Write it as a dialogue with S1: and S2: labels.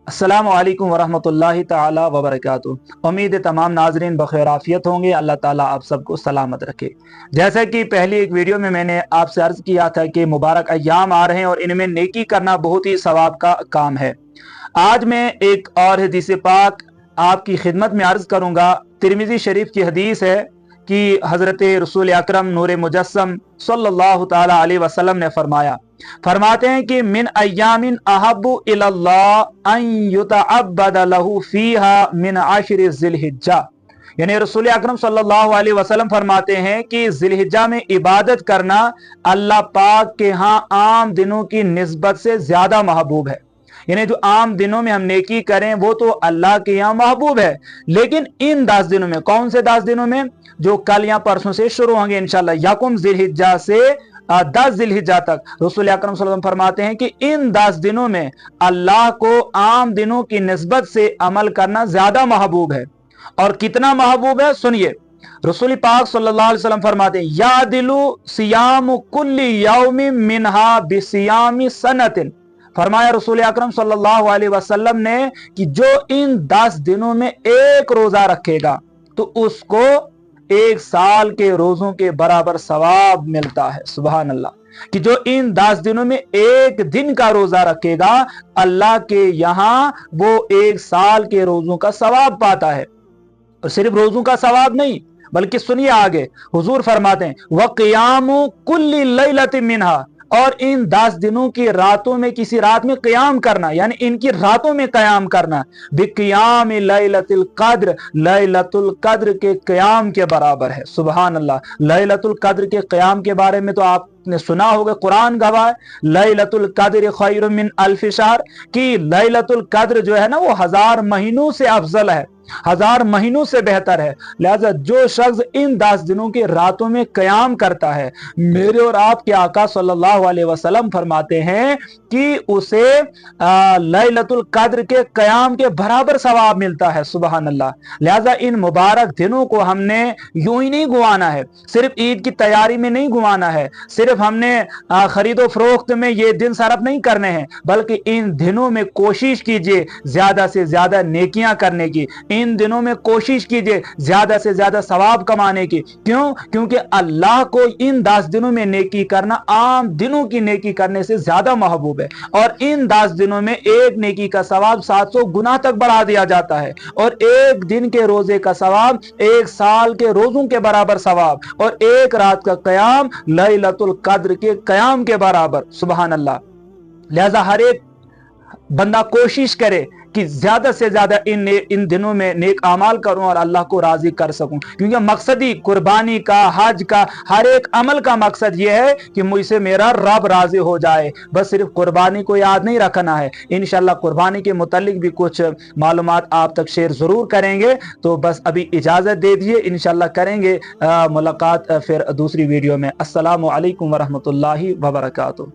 S1: अस्सलामु अलैकुम वरहमतुल्लाहि ताला वबरकातुहू। उम्मीद है तमाम नाजरीन बखैर आफियत होंगे। अल्लाह ताला आप सबको सलामत रखे। जैसे कि पहली एक वीडियो में मैंने आपसे अर्ज किया था कि मुबारक अय्याम आ रहे हैं और इनमें नेकी करना बहुत ही सवाब का काम है। आज मैं एक और हदीस पाक आपकी खिदमत में अर्ज करूंगा। तिरमिजी शरीफ की हदीस है कि हजरत रसूल अकरम नूर मुजस्सम सल्लल्लाहु ताला अलैहि वसल्लम ने फरमाते हैं कि मिन अय्यामिन अहब्बु इलल्लाह अन युतअब्बद लहू फीहा मिन आशिर ज़िलहिज्जा। यानी रसूल अकरम सल्लल्लाहु अलैहि वसल्लम फरमाते हैं कि ज़िलहिज्जा में इबादत करना अल्लाह पाक के यहाँ आम दिनों की निस्बत से ज्यादा महबूब है। यानी जो आम दिनों में हम नेकी करें वो तो अल्लाह के यहाँ महबूब है, लेकिन इन 10 दिनों में, कौन से 10 दिनों में, जो कल या परसों से शुरू होंगे इंशाअल्लाह, यकुम ज़िलहिज्जा से 10 ज़िलहिज्जा तक, रसूल अकरम सल्लल्लाहु अलैहि वसल्लम फरमाते हैं कि इन 10 दिनों में अल्लाह को आम दिनों की निस्बत से अमल करना ज्यादा महबूब है। और कितना महबूब है सुनिए। रसूल पाक सल्लल्लाहु अलैहि वसल्लम फरमाते हैं या दिलु सियाम कुल्ली यौमिन मिनहा बिसियामी सनतिन। फरमाया रसूल अकरम सल्लल्लाहु अलैहि वसल्लम ने कि जो इन 10 दिनों में एक रोजा रखेगा तो उसको 1 साल के रोजों के बराबर सवाब मिलता है। सुभान अल्लाह। कि जो इन 10 दिनों में एक दिन का रोजा रखेगा अल्लाह के यहाँ वो 1 साल के रोजों का सवाब पाता है। और सिर्फ रोजों का सवाब नहीं, बल्कि सुनिए आगे हुजूर फरमाते हैं व क़ियामु कुल्ली लैलतिन मिनहा, और इन 10 दिनों की रातों में किसी रात में क़याम करना, यानी इनकी रातों में क़याम करना, बिक़ियाम लैलतुल क़द्र, लैलतुल क़द्र के क़याम के बराबर है। सुभान अल्लाह। लैलतुल क़द्र के क़याम के बारे में तो आपने सुना होगा, कुरान गवाह है लैलतुल क़द्र खैरुम मिन अल्फ़ि शहर, कि लैलतुल क़द्र जो है ना वो 1000 महीनों से अफजल है, 1000 महीनों से बेहतर है। लिहाजा जो शख्स इन 10 दिनों की रातों में क़याम करता है, मेरे और आपके आका सल्लल्लाहु अलैहि वसल्लम फरमाते हैं कि उसे लैलतुल क़द्र के क़याम के बराबर सवाब मिलता है। सुभान अल्लाह। लिहाजा इन मुबारक दिनों को हमने यूं ही नहीं गुवाना है, सिर्फ ईद की तैयारी में नहीं गुवाना है, सिर्फ हमने खरीदो फरोख्त में ये दिन सरफ नहीं करने हैं, बल्कि इन दिनों में कोशिश कीजिए ज्यादा से ज्यादा नेकियां करने की। इन दिनों में कोशिश कीजिए ज्यादा से ज्यादा सवाब कमाने की। क्यों? क्योंकि अल्लाह को इन 10 दिनों में नेकी करना आम दिनों की नेकी करने से ज्यादा महबूब है। और इन 10 दिनों में एक नेकी का सवाब 700 गुना तक बढ़ा दिया जाता है, और एक दिन के रोजे का सवाब 1 साल के रोजों के बराबर सवाब, और एक रात का क़याम लैलतुल क़द्र के क़याम के बराबर। सुभान अल्लाह। लिहाजा हर एक बंदा कोशिश करे कि ज्यादा से ज्यादा इन दिनों में नेक अमाल करूं और अल्लाह को राजी कर सकूं, क्योंकि मकसद ही कुर्बानी का, हज का, हर एक अमल का मकसद यह है कि मुझसे मेरा रब राजी हो जाए। बस सिर्फ कुर्बानी को याद नहीं रखना है। इंशाअल्लाह कुर्बानी के मुतालिक भी कुछ मालूमात आप तक शेयर जरूर करेंगे। तो बस अभी इजाजत दे दीजिए, इंशाअल्लाह करेंगे मुलाकात फिर दूसरी वीडियो में। अस्सलामु अलैकुम वरहमतुल्लाहि वबरकातुहू।